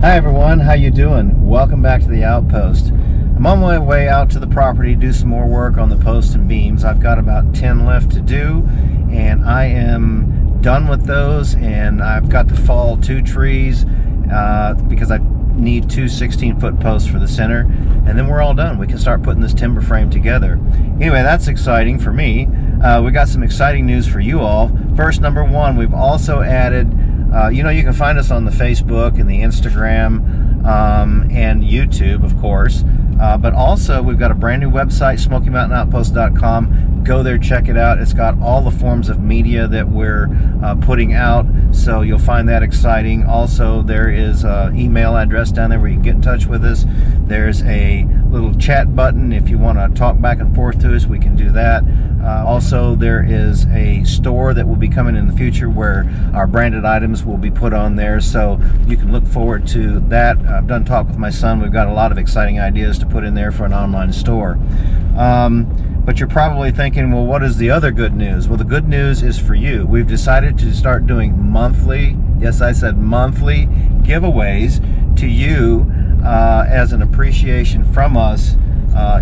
Hi everyone, how you doing? Welcome back to the Outpost. I'm on my way out to the property to do some more work on the posts and beams. I've got about 10 left to do, and I am done with those, and I've got to fall 2 trees because I need 2 16-foot posts for the center, and then we're all done. We can start putting this timber frame together. Anyway, that's exciting for me. We got some exciting news for you all. First, number one, we've also added you can find us on the Facebook and the Instagram and YouTube, of course. But also, we've got a brand new website, SmokyMountainOutpost.com. Go there, check it out. It's got all the forms of media that we're putting out, so you'll find that exciting. Also, there is an email address down there where you can get in touch with us. There's a little chat button. If you want to talk back and forth to us, we can do that. Also, there is a store that will be coming in the future where our branded items will be put on there, so you can look forward to that. I've done talk with my son. We've got a lot of exciting ideas to put in there for an online store. But you're probably thinking, well, what is the other good news? Well, the good news is for you. We've decided to start doing monthly, yes, I said monthly, giveaways to you as an appreciation from us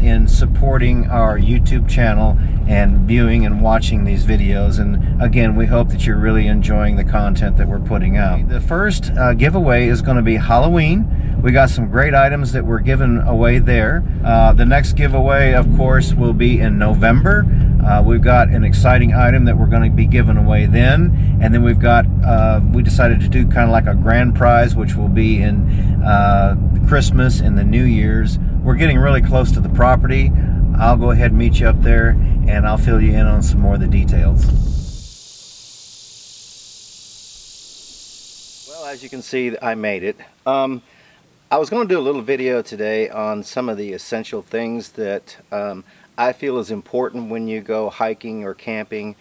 in supporting our YouTube channel and viewing and watching these videos. And again, we hope that you're really enjoying the content that we're putting out. The first giveaway is going to be Halloween. We got some great items that we're giving away there. The next giveaway, of course, will be in November. We've got an exciting item that we're going to be giving away then. And then we've got, we decided to do kind of like a grand prize, which will be in Christmas and the New Year's. We're getting really close to the property. I'll go ahead and meet you up there, and I'll fill you in on some more of the details. Well, as you can see, I made it. I was going to do a little video today on some of the essential things that I feel is important when you go hiking or camping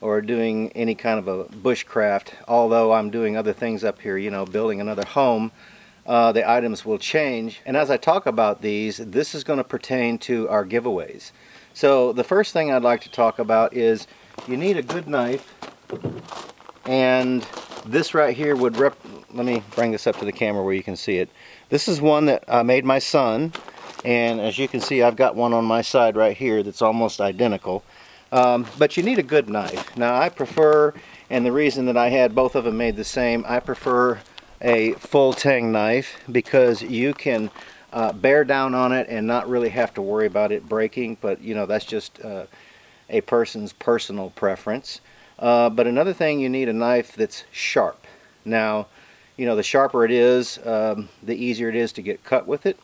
or doing any kind of a bushcraft. Although I'm doing other things up here, building another home, the items will change. And as I talk about these, this is going to pertain to our giveaways. So the first thing I'd like to talk about is you need a good knife, and this right here would let me bring this up to the camera where you can see it. This is one that I made my son, and as you can see, I've got one on my side right here that's almost identical. But you need a good knife. Now I prefer, and the reason that I had both of them made the same, I prefer a full tang knife because you can bear down on it and not really have to worry about it breaking. But that's just a person's personal preference. But another thing, you need a knife that's sharp. Now, the sharper it is, the easier it is to get cut with it.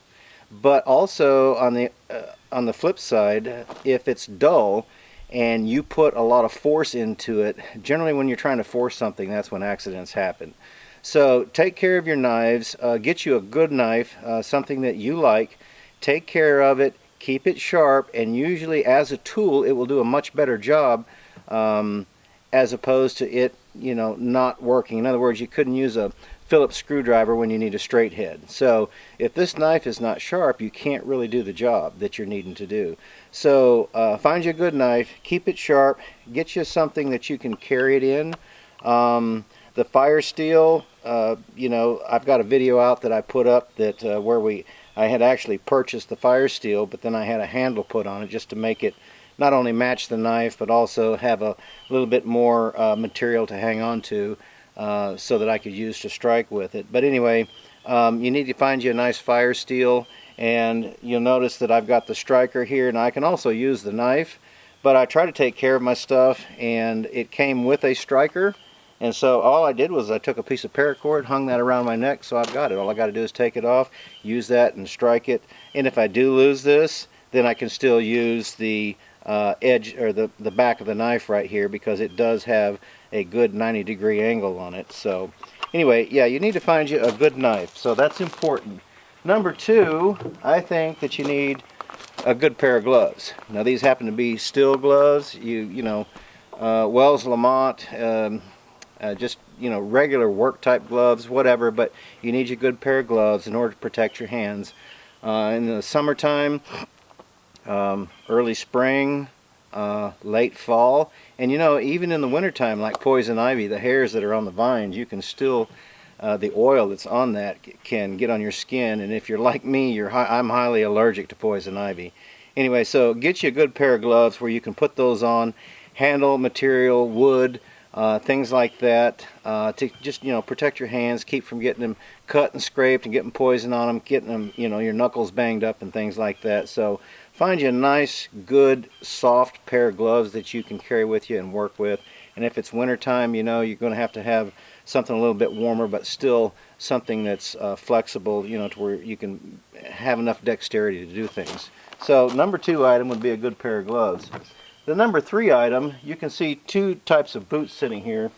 But also on the flip side, if it's dull and you put a lot of force into it, generally when you're trying to force something, that's when accidents happen. So take care of your knives. Get you a good knife, something that you like. Take care of it, keep it sharp, and usually as a tool it will do a much better job as opposed to it not working. In other words, you couldn't use a Phillips screwdriver when you need a straight head. So if this knife is not sharp, you can't really do the job that you're needing to do. So find you a good knife, keep it sharp, get you something that you can carry it in. The fire steel, I've got a video out that I put up that where I had actually purchased the fire steel, but then I had a handle put on it just to make it not only match the knife, but also have a little bit more material to hang on to so that I could use to strike with it. But anyway, you need to find you a nice fire steel, and you'll notice that I've got the striker here, and I can also use the knife, but I try to take care of my stuff, and it came with a striker. And so all I did was I took a piece of paracord, hung that around my neck, so I've got it. All I got to do is take it off, use that, and strike it. And if I do lose this, then I can still use the edge or the back of the knife right here, because it does have a good 90-degree angle on it. So anyway, yeah, you need to find you a good knife. So that's important. Number two, I think that you need a good pair of gloves. Now these happen to be steel gloves. Wells Lamont. Just regular work type gloves, whatever, but you need a good pair of gloves in order to protect your hands. In the summertime, early spring, late fall, and even in the wintertime, like poison ivy, the hairs that are on the vines, you can still the oil that's on that can get on your skin, and if you're like me, I'm highly allergic to poison ivy. Anyway, so get you a good pair of gloves where you can put those on, handle material, wood, things like that, to just, protect your hands, keep from getting them cut and scraped and getting poison on them, getting them, your knuckles banged up and things like that. So find you a nice, good, soft pair of gloves that you can carry with you and work with. And if it's wintertime, you're going to have something a little bit warmer, but still something that's flexible, to where you can have enough dexterity to do things. So number 2 item would be a good pair of gloves. The number 3 item, you can see 2 types of boots sitting here.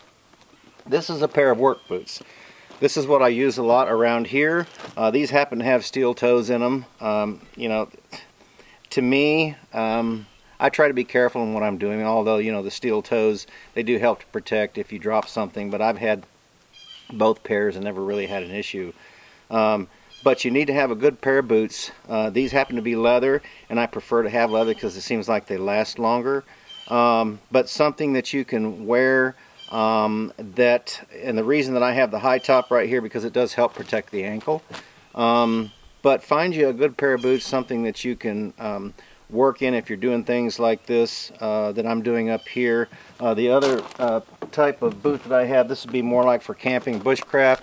This is a pair of work boots. This is what I use a lot around here. These happen to have steel toes in them. To me, I try to be careful in what I'm doing, although, the steel toes, they do help to protect if you drop something, but I've had both pairs and never really had an issue. But you need to have a good pair of boots. These happen to be leather, and I prefer to have leather because it seems like they last longer. But something that you can wear, and the reason that I have the high top right here, because it does help protect the ankle. But find you a good pair of boots, something that you can work in if you're doing things like this that I'm doing up here. The other type of boot that I have, this would be more like for camping bushcraft.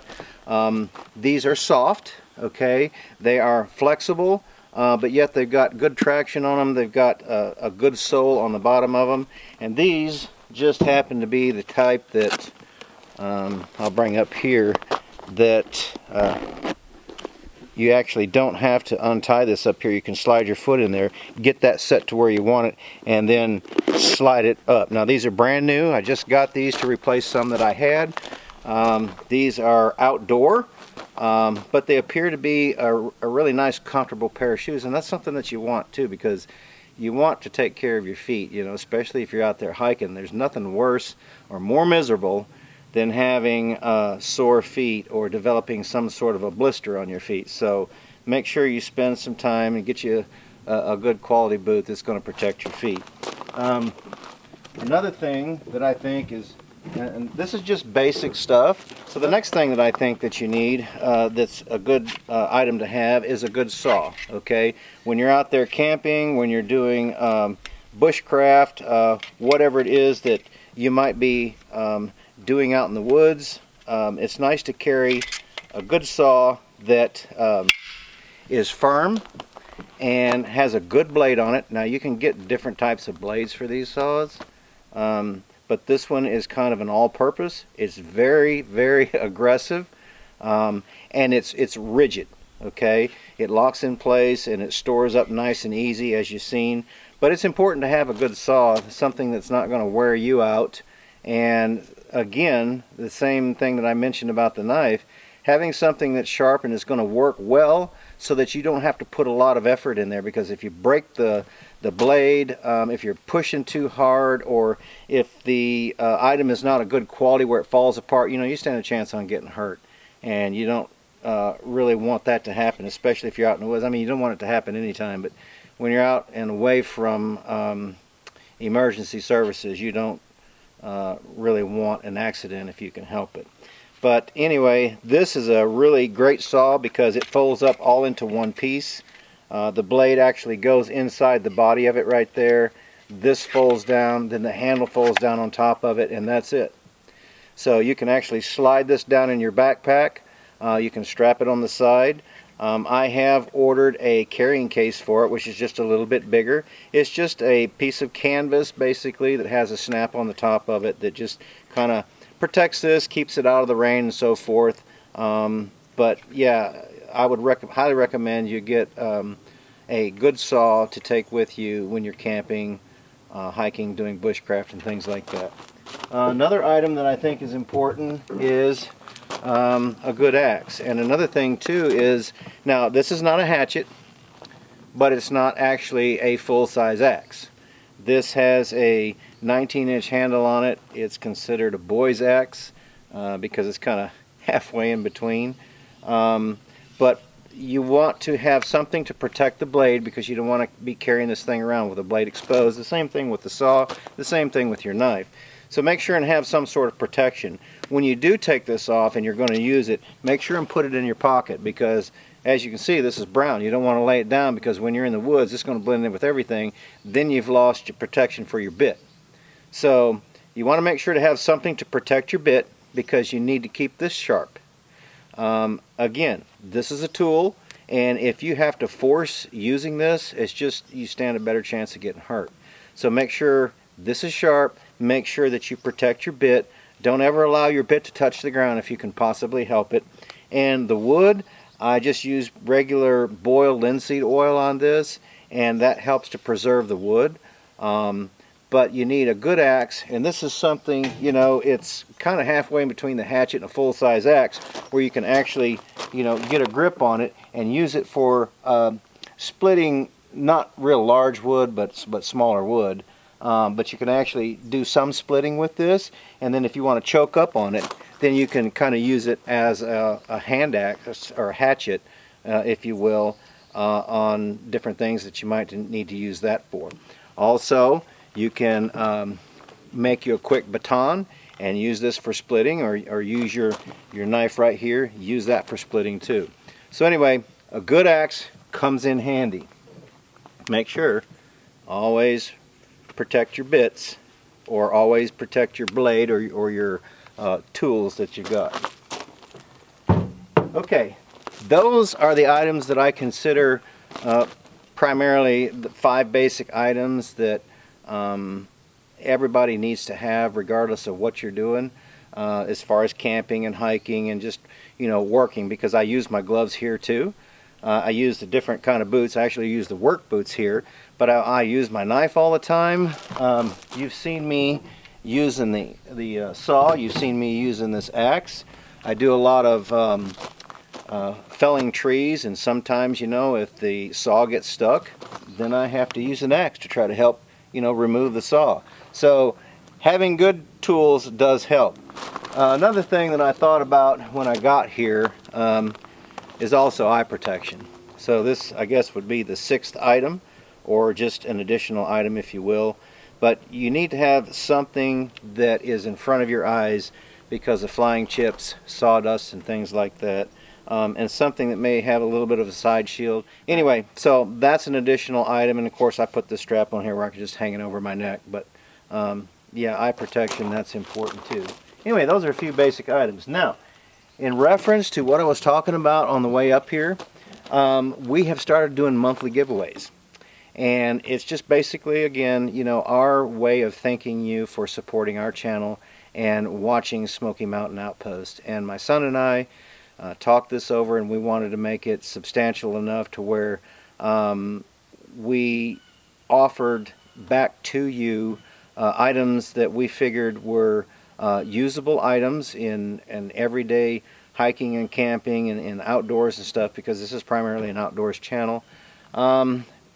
These are soft, okay? They are flexible, but yet they've got good traction on them. They've got a good sole on the bottom of them. And these just happen to be the type that I'll bring up here, that you actually don't have to untie this up here. You can slide your foot in there, get that set to where you want it, and then slide it up. Now these are brand new. I just got these to replace some that I had. These are outdoor, but they appear to be a really nice, comfortable pair of shoes, and that's something that you want too, because you want to take care of your feet, especially if you're out there hiking. There's nothing worse or more miserable than having sore feet or developing some sort of a blister on your feet. So make sure you spend some time and get you a good quality boot that's going to protect your feet. Another thing that I think is, and this is just basic stuff, so the next thing that I think that you need that's a good item to have is a good saw. Okay, when you're out there camping, when you're doing bushcraft, whatever it is that you might be doing out in the woods, it's nice to carry a good saw that is firm and has a good blade on it. Now you can get different types of blades for these saws, but this one is kind of an all-purpose. It's very, very aggressive, and it's rigid. Okay, it locks in place and it stores up nice and easy, as you've seen. But it's important to have a good saw, something that's not going to wear you out. And again, the same thing that I mentioned about the knife, having something that's sharp and is going to work well, so that you don't have to put a lot of effort in there, because if you break the blade, if you're pushing too hard, or if the item is not a good quality where it falls apart, you stand a chance on getting hurt, and you don't really want that to happen, especially if you're out in the woods. I mean, you don't want it to happen anytime, but when you're out and away from emergency services, you don't really want an accident if you can help it. But anyway, this is a really great saw because it folds up all into one piece. The blade actually goes inside the body of it right there. This folds down, then the handle folds down on top of it, and that's it. So you can actually slide this down in your backpack. You can strap it on the side. I have ordered a carrying case for it, which is just a little bit bigger. It's just a piece of canvas basically that has a snap on the top of it that just kind of protects this, keeps it out of the rain and so forth. But yeah, I would highly recommend you get a good saw to take with you when you're camping, hiking, doing bushcraft and things like that. Another item that I think is important is a good axe. And another thing too is, now this is not a hatchet, but it's not actually a full-size axe. This has a 19-inch handle on it. It's considered a boy's axe because it's kind of halfway in between. But you want to have something to protect the blade, because you don't want to be carrying this thing around with the blade exposed. The same thing with the saw, the same thing with your knife. So make sure and have some sort of protection. When you do take this off and you're going to use it, make sure and put it in your pocket, because as you can see, this is brown. You don't want to lay it down, because when you're in the woods, it's going to blend in with everything. Then you've lost your protection for your bit. So you want to make sure to have something to protect your bit, because you need to keep this sharp. Again, this is a tool, and if you have to force using this, it's just you stand a better chance of getting hurt. So make sure this is sharp. Make sure that you protect your bit. Don't ever allow your bit to touch the ground if you can possibly help it. And the wood, I just use regular boiled linseed oil on this, and that helps to preserve the wood. But you need a good axe, and this is something, you know, it's kind of halfway in between the hatchet and a full-size axe, where you can actually, you know, get a grip on it and use it for splitting not real large wood, but smaller wood. But you can actually do some splitting with this, and then if you want to choke up on it, then you can kind of use it as a hand axe or a hatchet, if you will, on different things that you might need to use that for. Also, you can make you a quick baton and use this for splitting, or use your knife right here, use that for splitting too. So anyway, a good axe comes in handy. Make sure always protect your bits, or always protect your blade or your tools that you got. Okay, those are the items that I consider primarily the 5 basic items that everybody needs to have, regardless of what you're doing, as far as camping and hiking and just, you know, working, because I use my gloves here too. I use the different kind of boots. I actually use the work boots here, but I use my knife all the time. You've seen me using the saw. You've seen me using this axe. I do a lot of felling trees, and sometimes, you know, if the saw gets stuck, then I have to use an axe to try to help, you know, remove the saw. So having good tools does help. Another thing that I thought about when I got here is also eye protection. So this, I guess, would be the 6th item, or just an additional item, if you will. But you need to have something that is in front of your eyes because of flying chips, sawdust, and things like that. And something that may have a little bit of a side shield. Anyway, so that's an additional item, and of course I put this strap on here where I can just hang it over my neck. But yeah, eye protection, that's important too. Anyway, those are a few basic items. Now, in reference to what I was talking about on the way up here, we have started doing monthly giveaways. And it's just basically, again, you know, our way of thanking you for supporting our channel and watching Smoky Mountain Outpost. And my son and I talked this over, and we wanted to make it substantial enough to where we offered back to you items that we figured were usable items in everyday hiking and camping and outdoors and stuff, because this is primarily an outdoors channel.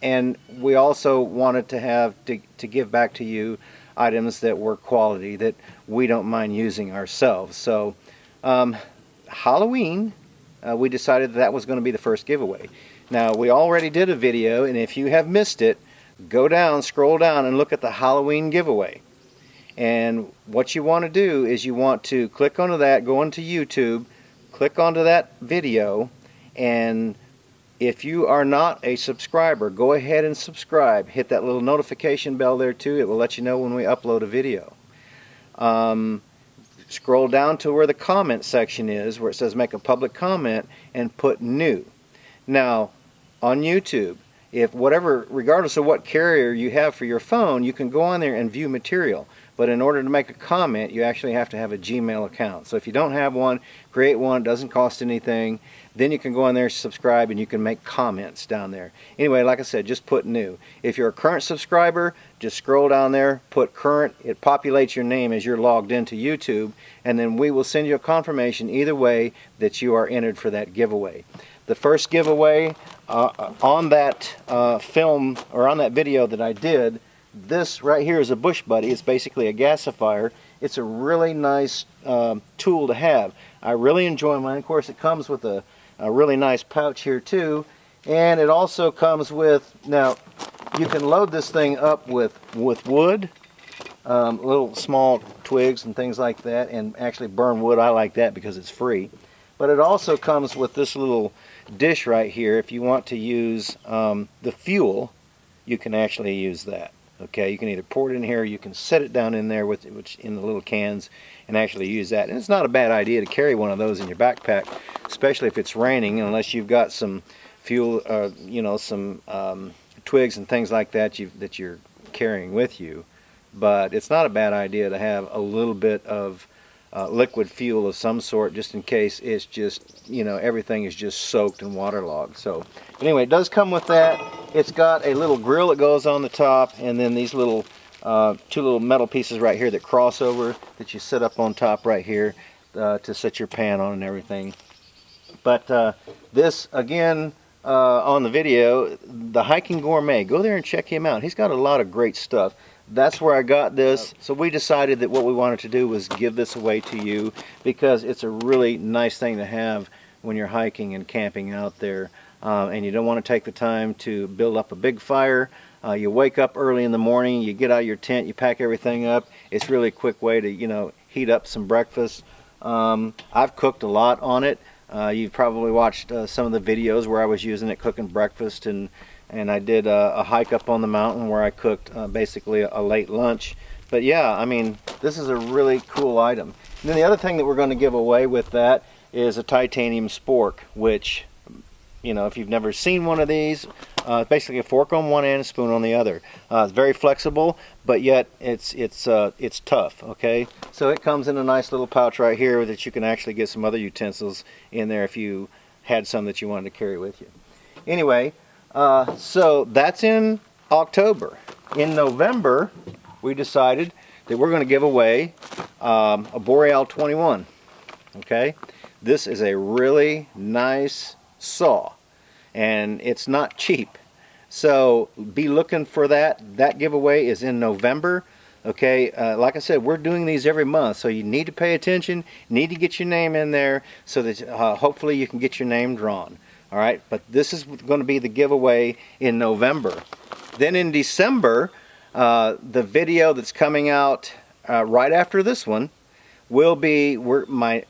And we also wanted to have to give back to you items that were quality, that we don't mind using ourselves. So Halloween, we decided that was going to be the first giveaway. Now, we already did a video, and if you have missed it, go down, scroll down, and look at the Halloween giveaway. And what you want to do is you want to click onto that, go into YouTube, click onto that video, and if you are not a subscriber, go ahead and subscribe. Hit that little notification bell there too. It will let you know when we upload a video. Scroll down to where the comment section is, where it says make a public comment, and put new. Now, on YouTube, if whatever, regardless of what carrier you have for your phone, you can go on there and view material. But in order to make a comment, you actually have to have a Gmail account. So if you don't have one, create one. It doesn't cost anything. Then you can go on there, subscribe, and you can make comments down there. Anyway, like I said, just put new. If you're a current subscriber, just scroll down there, put current. It populates your name as you're logged into YouTube, and then we will send you a confirmation either way that you are entered for that giveaway. The first giveaway on that film, or on that video that I did, this right here is a Bush Buddy. It's basically a gasifier. It's a really nice tool to have. I really enjoy mine. Of course, it comes with a really nice pouch here too, and it also comes with, now you can load this thing up with wood, little small twigs and things like that, and actually burn wood. I like that because it's free. But it also comes with this little dish right here. If you want to use the fuel, you can actually use that. Okay, you can either pour it in here, or you can set it down in there with in the little cans and actually use that. And it's not a bad idea to carry one of those in your backpack, especially if it's raining, unless you've got some fuel, you know, some twigs and things like that that you're carrying with you. But it's not a bad idea to have a little bit of liquid fuel of some sort, just in case it's just, you know, everything is just soaked and waterlogged. So anyway, it does come with that. It's got a little grill that goes on the top, and then these little two little metal pieces right here that cross over, that you set up on top right here to set your pan on and everything. But this, again, on the video, the Hiking Gourmet, go there and check him out. He's got a lot of great stuff. That's where I got this. So we decided that what we wanted to do was give this away to you, because it's a really nice thing to have when you're hiking and camping out there, and you don't want to take the time to build up a big fire. You wake up early in the morning, you get out of your tent, you pack everything up. It's really a quick way to, you know, heat up some breakfast. I've cooked a lot on it. You've probably watched some of the videos where I was using it cooking breakfast, and I did a hike up on the mountain where I cooked basically a late lunch. But yeah, I mean, this is a really cool item. And then the other thing that we're going to give away with that is a titanium spork, which, you know, if you've never seen one of these, basically a fork on one end, a spoon on the other. It's very flexible, but yet it's tough. Okay, so it comes in a nice little pouch right here that you can actually get some other utensils in there if you had some that you wanted to carry with you. Anyway, so that's in October. In November, we decided that we're going to give away a Boreal 21. Okay, this is a really nice saw, and it's not cheap, so be looking for that. That giveaway is in November. Okay, like I said, we're doing these every month, so you need to pay attention, need to get your name in there, so that hopefully you can get your name drawn. All right, but this is going to be the giveaway in November. Then in December, the video that's coming out right after this one will be my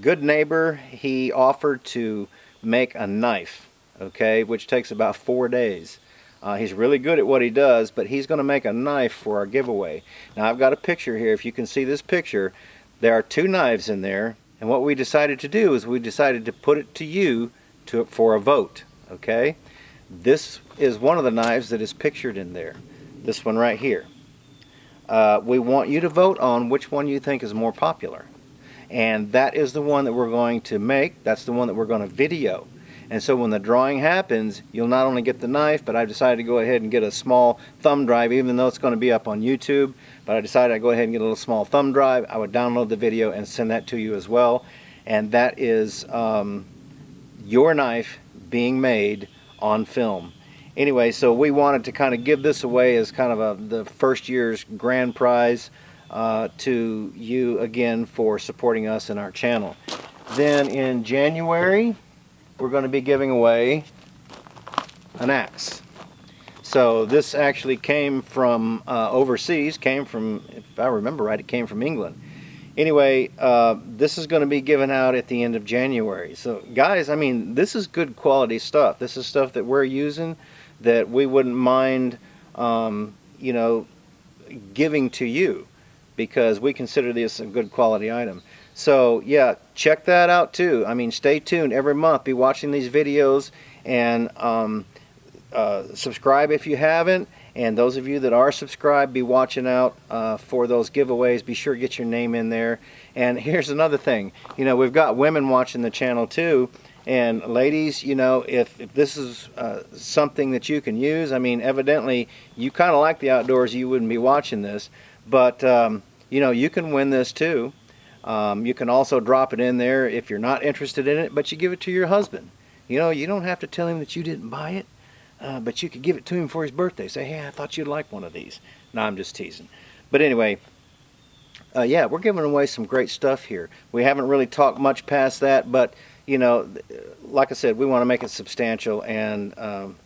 good neighbor. He offered to make a knife, okay, which takes about 4 days. He's really good at what he does, but he's going to make a knife for our giveaway. Now I've got a picture here. If you can see this picture, there are 2 knives in there, and what we decided to do is we decided to put it to you for a vote. Okay, this is one of the knives that is pictured in there, this one right here. We want you to vote on which one you think is more popular, and that is the one that we're going to make. That's the one that we're going to video. And so when the drawing happens, you'll not only get the knife, but I've decided to go ahead and get a small thumb drive, even though it's going to be up on YouTube. But I decided I'd go ahead and get a little small thumb drive. I would download the video and send that to you as well. And that is your knife being made on film. Anyway, so we wanted to kind of give this away as kind of the first year's grand prize to you, again, for supporting us in our channel. Then in January, we're going to be giving away an axe. So this actually came from overseas, came from, if I remember right, it came from England. Anyway, this is going to be given out at the end of January. So guys, I mean, this is good quality stuff. This is stuff that we're using that we wouldn't mind, you know, giving to you, because we consider this a good quality item. So yeah, check that out too. I mean, stay tuned every month. Be watching these videos, and subscribe if you haven't. And those of you that are subscribed, be watching out for those giveaways. Be sure to get your name in there. And here's another thing. You know, we've got women watching the channel too. And ladies, you know, if this is something that you can use, I mean, evidently you kind of like the outdoors, you wouldn't be watching this. But, you know, you can win this too. You can also drop it in there if you're not interested in it, but you give it to your husband. You know, you don't have to tell him that you didn't buy it. But you could give it to him for his birthday. Say, hey, I thought you'd like one of these. No, I'm just teasing. But anyway, yeah, we're giving away some great stuff here. We haven't really talked much past that, but, you know, like I said, we want to make it substantial, and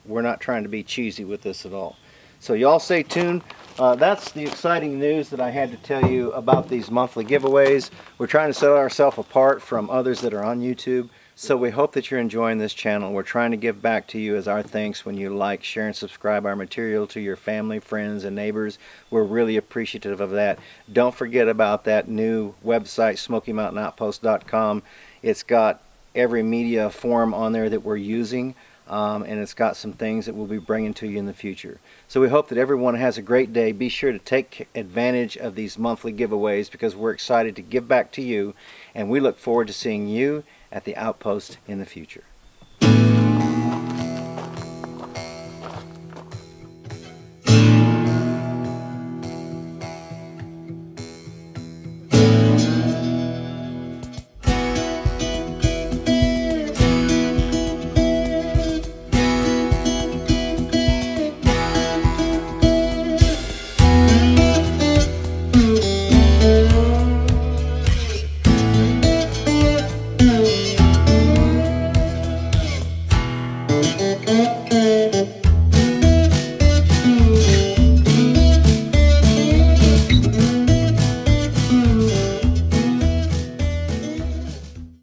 we're not trying to be cheesy with this at all. So y'all stay tuned. that's the exciting news that I had to tell you about these monthly giveaways. We're trying to set ourselves apart from others that are on YouTube. So we hope that you're enjoying this channel. We're trying to give back to you as our thanks when you like, share, and subscribe our material to your family, friends, and neighbors. We're really appreciative of that. Don't forget about that new website, SmokyMountainOutpost.com. It's got every media form on there that we're using, and it's got some things that we'll be bringing to you in the future. So we hope that everyone has a great day. Be sure to take advantage of these monthly giveaways because we're excited to give back to you, and we look forward to seeing you at the Outpost in the future.